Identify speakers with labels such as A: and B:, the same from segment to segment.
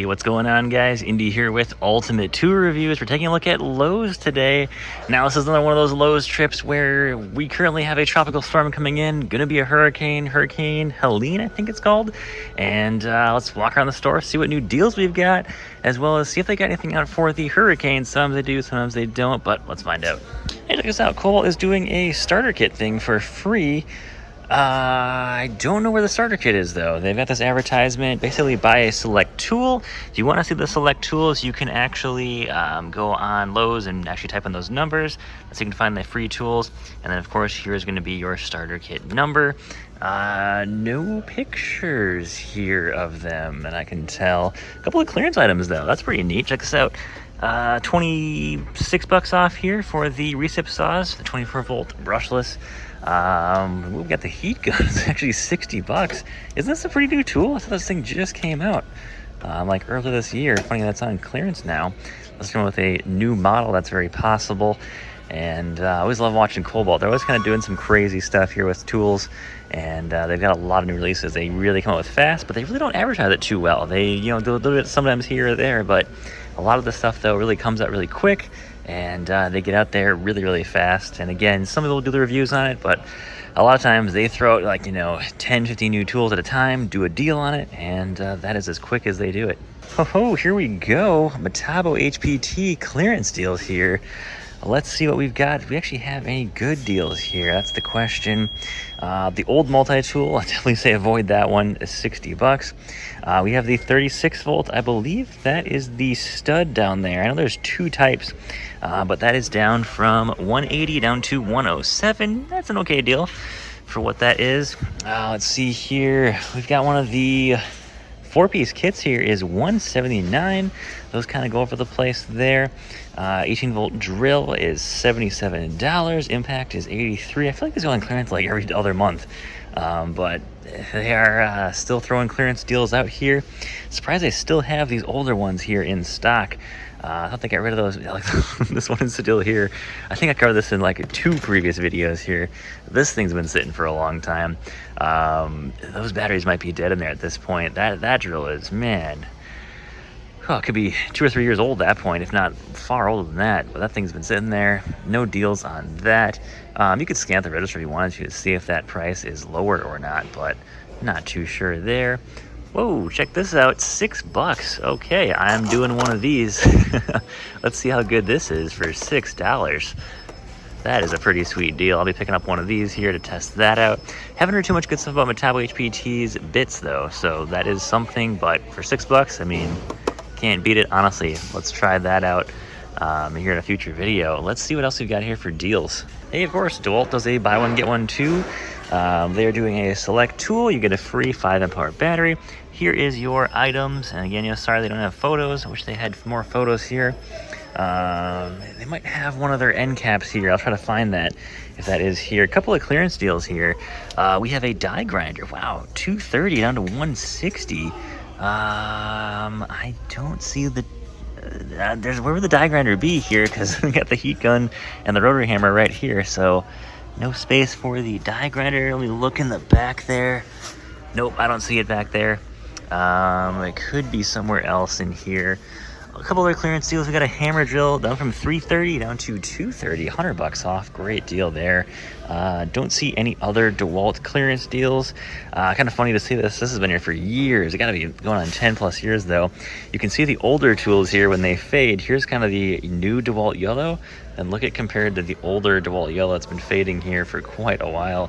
A: Hey, what's going on, guys? Indy here with Ultimate Tour Reviews. We're taking a look at Lowe's today. Now, this is another one of those Lowe's trips where we currently have a tropical storm coming in. Gonna be a Hurricane Helene, I think it's called. And let's walk around the store, see what new deals we've got, as well as see if they got anything out for the hurricane. Sometimes they do, sometimes they don't, but let's find out. Hey, check this out. Kobalt is doing a starter kit thing for free. I don't know where the starter kit is, though. They've got this advertisement, basically buy a select tool. If you want to see the select tools, you can actually go on Lowe's and actually type in those numbers so you can find the free tools. And then, of course, here's going to be your starter kit number. No pictures here of them, and I can tell. A couple of clearance items, though. That's pretty neat. Check this out. 26 bucks off here for the recip saws, the 24-volt brushless. We've got the heat gun. It's actually 60 bucks. Isn't this a pretty new tool? I thought this thing just came out like earlier this year. Funny that's on clearance now. Let's go with a new model. That's very possible. And I always love watching Kobalt. They're always kind of doing some crazy stuff here with tools, and they've got a lot of new releases. They really come out with fast, but they really don't advertise it too well. They, they'll do it sometimes here or there, but a lot of the stuff though really comes out really quick, and they get out there really, really fast. And again, some people will do the reviews on it, but a lot of times they throw out like 10, 15 new tools at a time, do a deal on it, and that is as quick as they do it. Oh, here we go. Metabo HPT clearance deals here. Let's see what we've got. Do we actually have any good deals here? That's the question. The old multi-tool, I definitely say avoid that one, is 60 bucks. We have the 36 volt. I believe that is the stud down there. I know there's two types, but that is down from 180 down to 107. That's an okay deal for what that is. Let's see here. We've got one of the 4-piece kits here is $179. Those kind of go over the place there. 18-volt drill is $77. Impact is $83. I feel like these go on clearance like every other month, but they are still throwing clearance deals out here. Surprised they still have these older ones here in stock. I thought they got rid of those. Like, this one is still here. I think I covered this in like 2 previous videos here. This thing's been sitting for a long time. Those batteries might be dead in there at this point. That drill is, man, it could be 2 or 3 years old at that point, if not far older than that. But that thing's been sitting there. No deals on that. You could scan the register if you wanted to see if that price is lower or not, but not too sure there. Whoa, check this out, 6 bucks. Okay, I'm doing one of these. Let's see how good this is for $6. That is a pretty sweet deal. I'll be picking up one of these here to test that out. Haven't heard too much good stuff about Metabo HPT's bits though, so that is something, but for 6 bucks, I mean, can't beat it, honestly. Let's try that out here in a future video. Let's see what else we've got here for deals. Hey, of course, DeWalt does a buy one, get one too. They're doing a select tool. You get a free 5-amp-hour battery. Here is your items. And again, sorry they don't have photos. I wish they had more photos here. They might have one of their end caps here. I'll try to find that if that is here. A couple of clearance deals here. We have a die grinder. Wow, $230 down to $160. I don't see the where would the die grinder be here, because we got the heat gun and the rotary hammer right here, so no space for the die grinder. Let me look in the back there. Nope, I don't see it back there. It could be somewhere else in here. A couple other clearance deals. We got a hammer drill down from $330 down to $230, 100 bucks off. Great deal there. Don't see any other DeWalt clearance deals. Kind of funny to see this. This has been here for years. It got to be going on 10 plus years though. You can see the older tools here when they fade. Here's kind of the new DeWalt yellow, and look at compared to the older DeWalt yellow. It's been fading here for quite a while.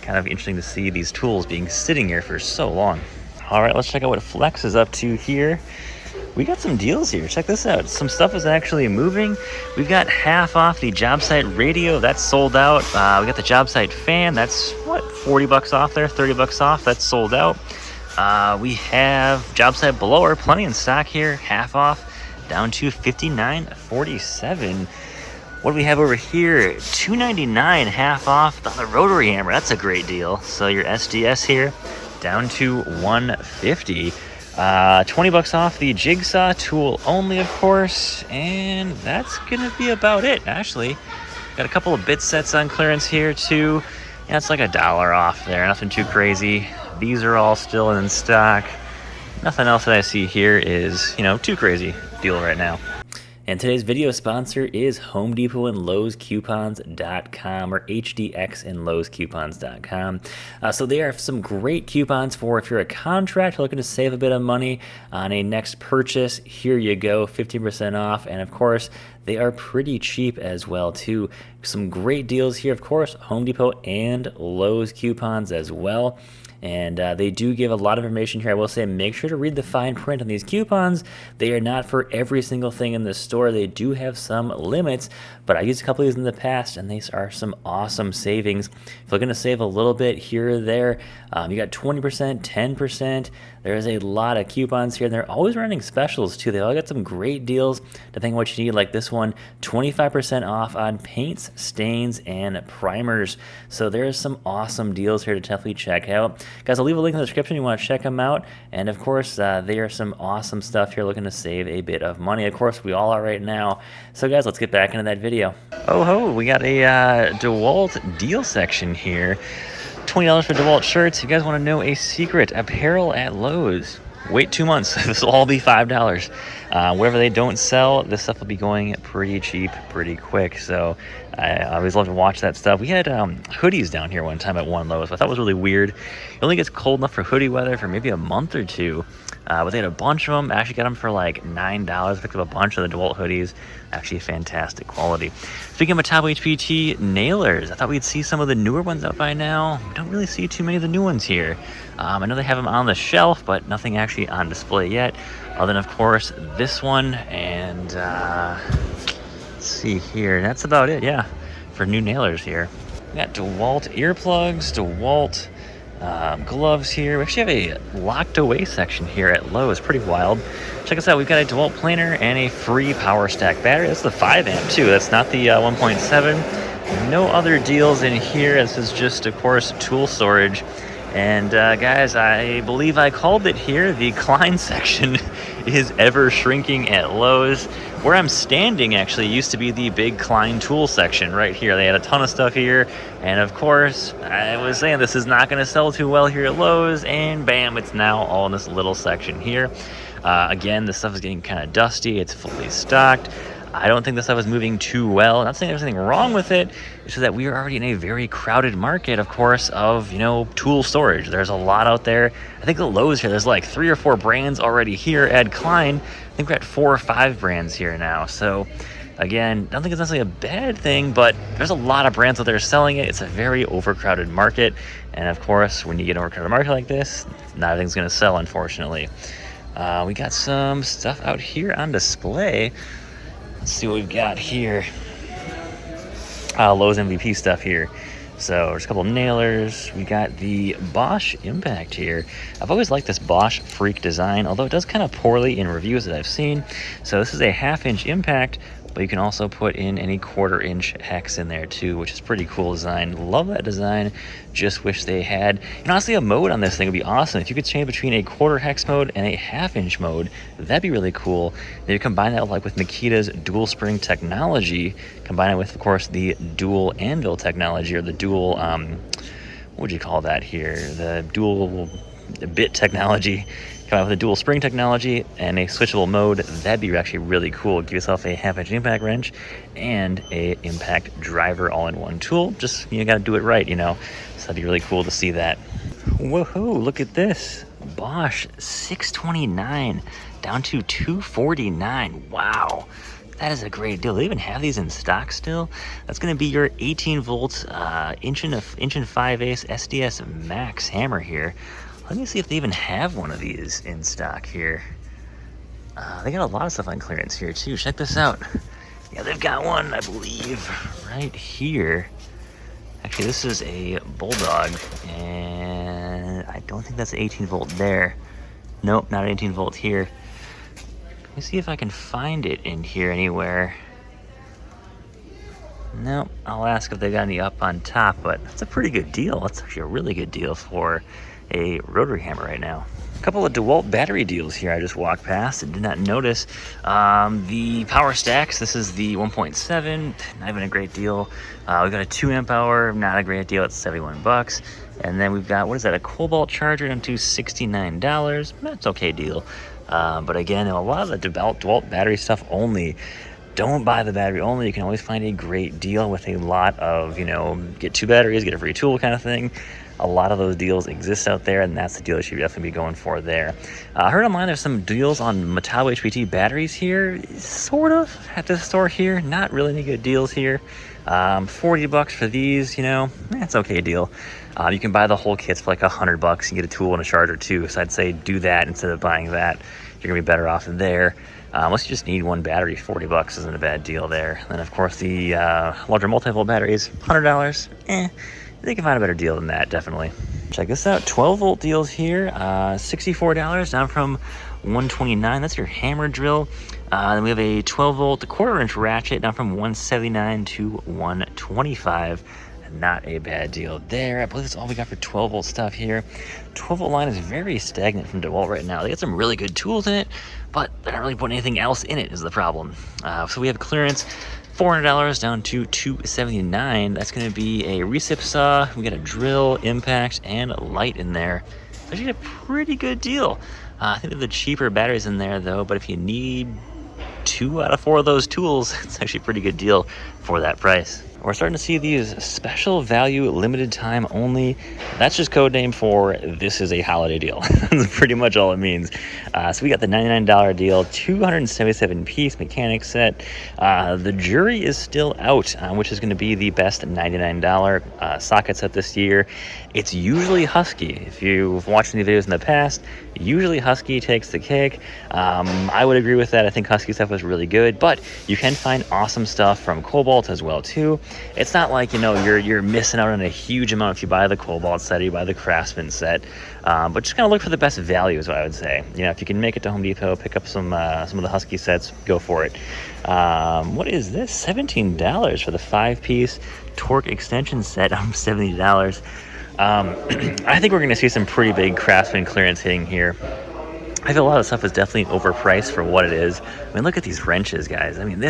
A: Kind of interesting to see these tools being sitting here for so long. All right, let's check out what Flex is up to here. We got some deals here. Check this out. Some stuff is actually moving. We've got half off the job site radio. That's sold out. We got the job site fan. That's, what, 40 bucks off there? 30 bucks off. That's sold out. We have job site blower. Plenty in stock here. Half off. Down to $59.47. What do we have over here? $299, half off on the rotary hammer. That's a great deal. So your SDS here, down to $150. 20 bucks off the jigsaw tool only, of course, and that's gonna be about it. Actually, got a couple of bit sets on clearance here too. Yeah, it's like $1 off there, nothing too crazy. These are all still in stock. Nothing else that I see here is, you know, too crazy deal right now. And today's video sponsor is Home Depot and Lowe's Coupons.com, or HDX and Lowe's Coupons.com. So they have some great coupons for if you're a contractor looking to save a bit of money on a next purchase. Here you go, 15% off. And of course, they are pretty cheap as well too. Some great deals here, of course, Home Depot and Lowe's coupons as well. And they do give a lot of information here. I will say, make sure to read the fine print on these coupons. They are not for every single thing in the store. They do have some limits, but I used a couple of these in the past, and these are some awesome savings. If you're looking to save a little bit here or there, you got 20%, 10%. There's a lot of coupons here, and they're always running specials too. They all got some great deals depending on what you need, like this one, 25% off on paints, stains, and primers. So there's some awesome deals here to definitely check out. Guys, I'll leave a link in the description if you want to check them out. And of course, they are some awesome stuff here looking to save a bit of money. Of course, we all are right now. So guys, let's get back into that video. Oh ho, we got a DeWalt deal section here. $20 for DeWalt shirts. If you guys want to know a secret, apparel at Lowe's. Wait 2 months. This will all be $5. Wherever they don't sell, this stuff will be going pretty cheap, pretty quick. So I always love to watch that stuff. We had hoodies down here one time at one Lowe's. I thought it was really weird. It only gets cold enough for hoodie weather for maybe a month or two. But they had a bunch of them. I actually got them for like $9. Picked up a bunch of the DeWalt hoodies. Actually fantastic quality. Speaking of Metabo HPT nailers, I thought we'd see some of the newer ones out by now. We don't really see too many of the new ones here. I know they have them on the shelf, but nothing actually on display yet. Other than, of course, this one. And let's see here. That's about it, yeah, for new nailers here. We got DeWalt earplugs, DeWalt gloves here. We actually have a locked away section here at Lowe's. Pretty wild. Check us out. We've got a DeWalt planer and a free power stack battery. That's the 5 amp too. That's not the 1.7. No other deals in here. This is just, of course, tool storage. And guys, I believe I called it here. The Klein section is ever shrinking at Lowe's. Where I'm standing actually used to be the big Klein tool section right here. They had a ton of stuff here. And of course, I was saying this is not going to sell too well here at Lowe's. And bam, it's now all in this little section here. Again, this stuff is getting kind of dusty. It's fully stocked. I don't think this stuff is moving too well. I'm not saying there's anything wrong with it. It's just that we are already in a very crowded market, of course, of, you know, tool storage. There's a lot out there. I think the Lowe's here, there's like 3 or 4 brands already here. Add Klein, I think we're at 4 or 5 brands here now. So again, I don't think it's necessarily a bad thing, but there's a lot of brands out there selling it. It's a very overcrowded market. And of course, when you get an overcrowded market like this, not everything's going to sell, unfortunately. We got some stuff out here on display. Let's see what we've got here. Lowe's MVP stuff here. So there's a couple of nailers. We got the Bosch Impact here. I've always liked this Bosch Freak design, although it does kind of poorly in reviews that I've seen. So this is a 1/2-inch impact, but you can also put in any 1/4-inch hex in there too, which is pretty cool design. Love that design. Just wish they had, and honestly, a mode on this thing would be awesome. If you could change between a 1/4 hex mode and a 1/2-inch mode, that'd be really cool. Then you combine that with Makita's dual spring technology, combine it with, of course, the dual anvil technology, or the dual, what would you call that here? The dual bit technology. Come out with a dual spring technology and a switchable mode. That'd be actually really cool. Give yourself a 1/2-inch impact wrench and a impact driver all in one tool. Just, you got to do it right, you know. So that'd be really cool to see that. Woohoo, look at this. Bosch 629 down to 249. Wow. That is a great deal. They even have these in stock still. That's going to be your 18 volt inch and 5/8 SDS Max hammer here. Let me see if they even have one of these in stock here. They got a lot of stuff on clearance here too. Check this out. Yeah, they've got one, I believe, right here. Actually, this is a Bulldog, and I don't think that's 18 volt there. Nope, not 18 volt here. Let me see if I can find it in here anywhere. Nope, I'll ask if they got any up on top, but that's a pretty good deal. That's actually a really good deal for a rotary hammer right now. Couple of DeWalt battery deals here I just walked past and did not notice. The power stacks, this is the 1.7, not even a great deal. We got a 2 amp hour, not a great deal, it's 71 bucks. And then we've got, what is that, a Kobalt charger down to $69. That's okay deal. But again, a lot of the DeWalt battery stuff only. Don't buy the battery only. You can always find a great deal with a lot of, get 2 batteries, get a free tool kind of thing. A lot of those deals exist out there, and that's the deal you should definitely be going for there. I heard online there's some deals on Metabo HPT batteries here, sort of, at this store here. Not really any good deals here. 40 bucks for these, that's okay deal. You can buy the whole kits for like $100 and get a tool and a charger too. So I'd say do that instead of buying that. You're gonna be better off there. Unless you just need one battery, 40 bucks isn't a bad deal there. And then of course the larger multi-volt batteries, $100. They can find a better deal than that, definitely. Check this out, 12 volt deals here, $64 down from $129. That's your hammer drill. Then we have a 12 volt 1/4 inch ratchet down from $179 to $125. Not a bad deal there. I believe that's all we got for 12 volt stuff here. 12 volt line is very stagnant from DeWalt right now. They got some really good tools in it, but they're not really putting anything else in it is the problem. So we have clearance, $400 down to $279. That's going to be a recip saw. We got a drill, impact, and a light in there. It's actually a pretty good deal. I think they have the cheaper batteries in there though, but if you need 2 out of 4 of those tools, it's actually a pretty good deal for that price. We're starting to see these special value, limited time only. That's just code name for this is a holiday deal. That's pretty much all it means. So we got the $99 deal, 277 piece mechanic set. The jury is still out, which is going to be the best $99 socket set this year. It's usually Husky. If you've watched any videos in the past, usually Husky takes the cake. I would agree with that. I think Husky stuff was really good, but you can find awesome stuff from Kobalt as well too. It's not like you're missing out on a huge amount if you buy the Kobalt set or you buy the Craftsman set, but just kind of look for the best value is what I would say. If you can make it to Home Depot, pick up some of the Husky sets, go for it. What is this? $17 for the 5-piece torque extension set. $70. I think we're going to see some pretty big Craftsman clearance hitting here. I feel a lot of stuff is definitely overpriced for what it is. I mean, look at these wrenches, guys. I mean,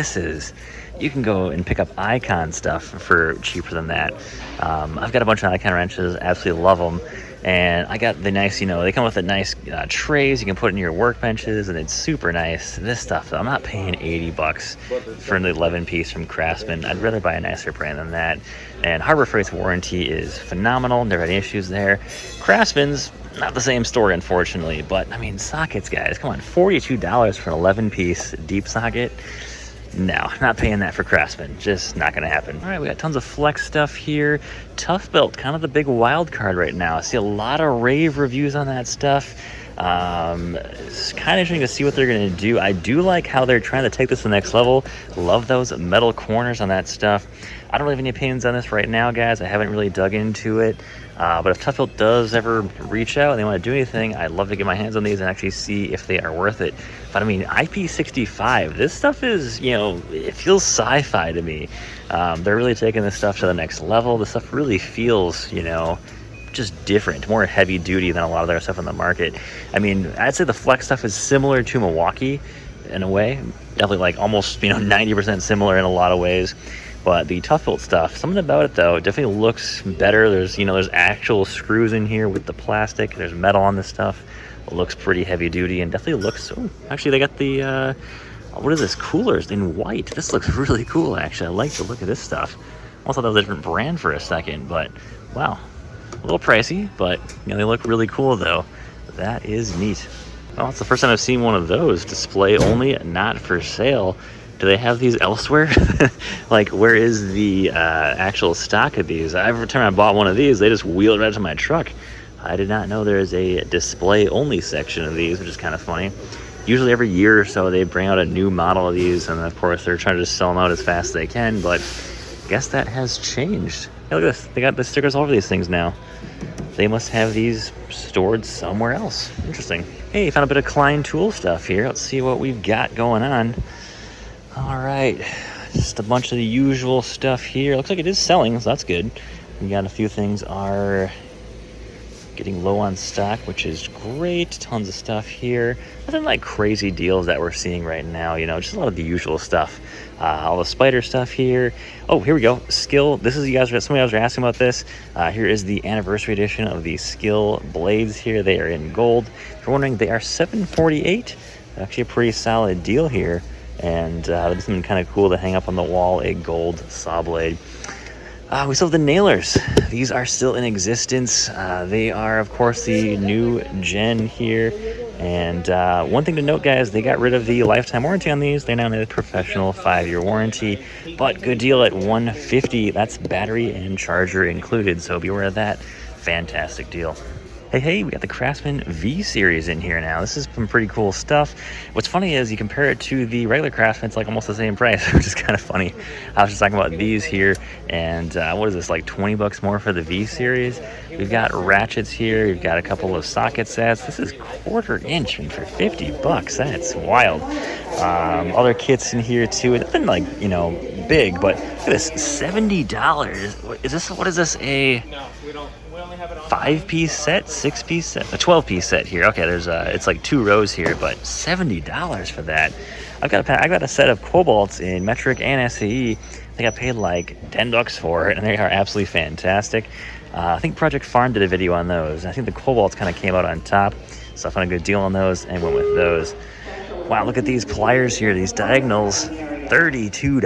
A: you can go and pick up Icon stuff for cheaper than that. I've got a bunch of Icon wrenches, absolutely love them. And I got the nice, they come with the nice trays you can put in your workbenches, and it's super nice. This stuff, though, I'm not paying 80 bucks for an 11-piece from Craftsman. I'd rather buy a nicer brand than that. And Harbor Freight's warranty is phenomenal. Never had any issues there. Craftsman's not the same story, unfortunately. But, I mean, sockets, guys. Come on, $42 for an 11-piece deep socket. No, not paying that for Craftsman. Just not going to happen. All right, we got tons of flex stuff here. Tough Belt, kind of the big wild card right now. I see a lot of rave reviews on that stuff. It's kind of interesting to see what they're going to do. I do like how they're trying to take this to the next level. Love those metal corners on that stuff. I don't really have any opinions on this right now, guys. I haven't really dug into it. But if Tough Belt does ever reach out and they want to do anything, I'd love to get my hands on these and actually see if they are worth it. But I mean, IP65, this stuff is, it feels sci-fi to me. They're really taking this stuff to the next level. This stuff really feels, just different, more heavy duty than a lot of their stuff on the market. I mean, I'd say the flex stuff is similar to Milwaukee in a way. Definitely like almost, 90% similar in a lot of ways. But the Tough Belt stuff, something about it though, it definitely looks better. There's, there's actual screws in here with the plastic. There's metal on this stuff. It looks pretty heavy duty and definitely looks, actually they got the, what is this, coolers in white. This looks really cool, actually. I like the look of this stuff. I thought that was a different brand for a second, but wow. A little pricey, but they look really cool though. That is neat. Well, it's the first time I've seen one of those. Display only, not for sale. Do they have these elsewhere? Like, where is the actual stock of these? Every time I bought one of these, they just wheeled right to my truck. I did not know there's a display only section of these, which is kind of funny. Usually every year or so they bring out a new model of these, and of course they're trying to just sell them out as fast as they can, but I guess that has changed. Hey, look at this. They got the stickers all over these things now. They must have these stored somewhere else. Interesting. Hey, found a bit of Klein tool stuff here. Let's see what we've got going on. All right, just a bunch of the usual stuff here. Looks like it is selling, so that's good. We got a few things are getting low on stock, which is great. Tons of stuff here. Nothing like crazy deals that we're seeing right now, you know, just a lot of the usual stuff. All the spider stuff here. Oh, here we go. Skil. This is, some of you guys are asking about this. Here is the anniversary edition of the Skil blades here. They are in gold. If you're wondering, they are $748. Actually a pretty solid deal here. And there's something kind of cool to hang up on the wall, a gold saw blade. We still have the nailers. These are still in existence. They are, of course, the new gen here. And one thing to note, guys, they got rid of the lifetime warranty on these. They now have a professional 5-year warranty. But good deal at $150. That's battery and charger included, so be aware of that. Fantastic deal. Hey, we got the Craftsman V series in here now. This is some pretty cool stuff. What's funny is you compare it to the regular Craftsman, it's like almost the same price, which is kind of funny. I was just talking about these here, and what is this, like 20 bucks more for the V series? We've got ratchets here. We've got a couple of socket sets. This is 1/4 inch and for 50 bucks. That's wild. Other kits in here too. It's been like, you know, big, but look at this, $70. What is this, a 5-piece set, 6-piece set, a 12-piece set here? Okay, there's it's like 2 rows here, but $70 for that. I got a set of Kobalts in metric and SAE. I think I paid like $10 for it, and they are absolutely fantastic. I think Project Farm did a video on those. I think the Kobalts kind of came out on top, so I found a good deal on those and went with those. Wow, look at these pliers here, these diagonals, $32.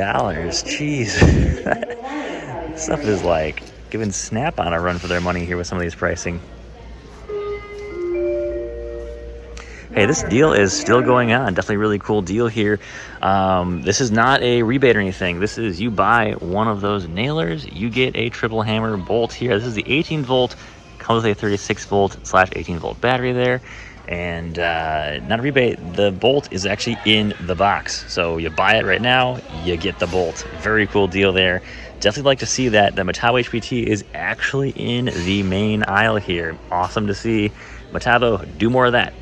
A: Jeez. Stuff is like giving Snap-on a run for their money here with some of these pricing. Hey, this deal is still going on. Definitely a really cool deal here. This is not a rebate or anything. This is, you buy one of those nailers, you get a triple hammer bolt here. This is the 18 volt, comes with a 36 volt / 18 volt battery there. And not a rebate, the bolt is actually in the box. So you buy it right now, you get the bolt. Very cool deal there. Definitely like to see that the Metabo HPT is actually in the main aisle here. Awesome to see. Metabo, do more of that.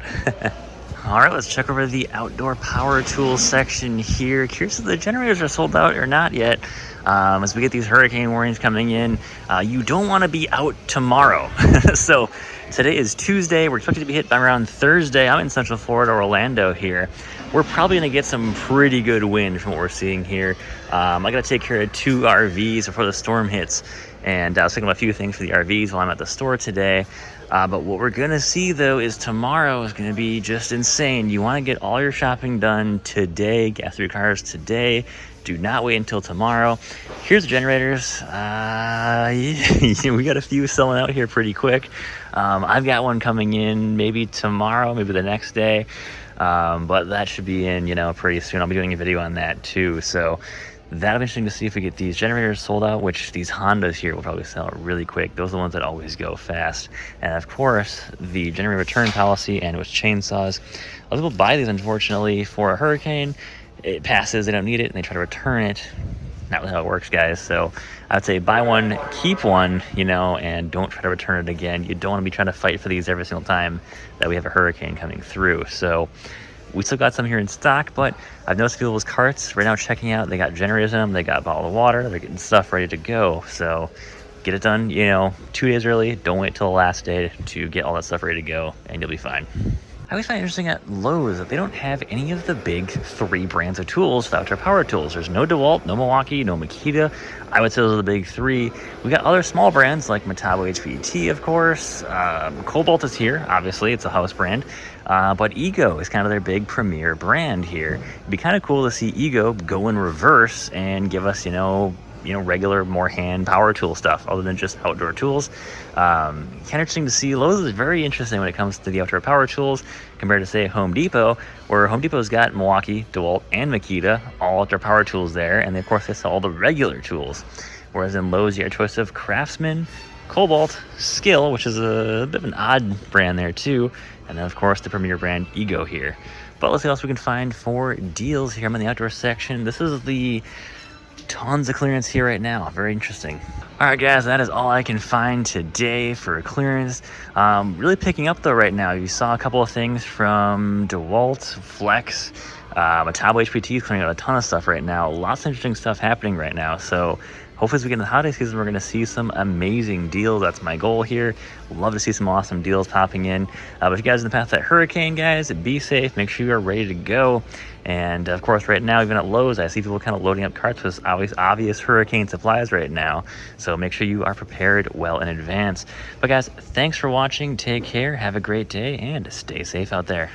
A: All right, let's check over the outdoor power tools section here. Curious if the generators are sold out or not yet. As we get these hurricane warnings coming in, you don't want to be out tomorrow. So today is Tuesday. We're expected to be hit by around Thursday. I'm in Central Florida, Orlando here. We're probably going to get some pretty good wind from what we're seeing here. I got to take care of 2 RVs before the storm hits. And I was thinking about a few things for the RVs while I'm at the store today. But what we're going to see, though, is tomorrow is going to be just insane. You want to get all your shopping done today, gas through your cars today. Do not wait until tomorrow. Here's the generators. We got a few selling out here pretty quick. I've got one coming in maybe tomorrow, maybe the next day. But that should be in, you know, pretty soon. I'll be doing a video on that too. So that'll be interesting to see if we get these generators sold out, which these Hondas here will probably sell out really quick. Those are the ones that always go fast. And of course, the generator return policy and with chainsaws. A lot of people buy these, unfortunately, for a hurricane. It passes, they don't need it, and they try to return it. Not really how it works, guys. So I would say buy one, keep one, you know, and don't try to return it again. You don't want to be trying to fight for these every single time that we have a hurricane coming through. So we still got some here in stock, but I've noticed people's carts right now checking out. They got generators in them, they got bottled water, they're getting stuff ready to go. So get it done, you know, 2 days early. Don't wait till the last day to get all that stuff ready to go, and you'll be fine. I always find it interesting at Lowe's that they don't have any of the big 3 brands of tools for outdoor power tools. There's no DeWalt, no Milwaukee, no Makita. I would say those are the big 3. We got other small brands like Metabo HPT, of course. Kobalt is here, obviously, it's a house brand. But Ego is kind of their big premier brand here. It'd be kind of cool to see Ego go in reverse and give us, you know, regular, more hand power tool stuff other than just outdoor tools. Kind of interesting to see. Lowe's is very interesting when it comes to the outdoor power tools compared to, say, Home Depot, where Home Depot's got Milwaukee, DeWalt, and Makita, all outdoor power tools there, and of course they sell all the regular tools. Whereas in Lowe's, you have a choice of Craftsman, Kobalt, Skil, which is a bit of an odd brand there too, and then of course the premier brand Ego here. But let's see what else we can find for deals here. I'm in the outdoor section. This is the tons of clearance here right now. Very interesting. All right, guys, that is all I can find today for clearance. Really picking up though right now. You saw a couple of things from DeWalt, Flex, Metabo HPT is putting out a ton of stuff right now. Lots of interesting stuff happening right now. So hopefully as we get in the holiday season, we're going to see some amazing deals. That's my goal here. Love to see some awesome deals popping in. But if you guys are in the path of that hurricane, guys, be safe. Make sure you are ready to go. And of course, right now, even at Lowe's, I see people kind of loading up carts with obvious hurricane supplies right now. So make sure you are prepared well in advance. But guys, thanks for watching. Take care. Have a great day and stay safe out there.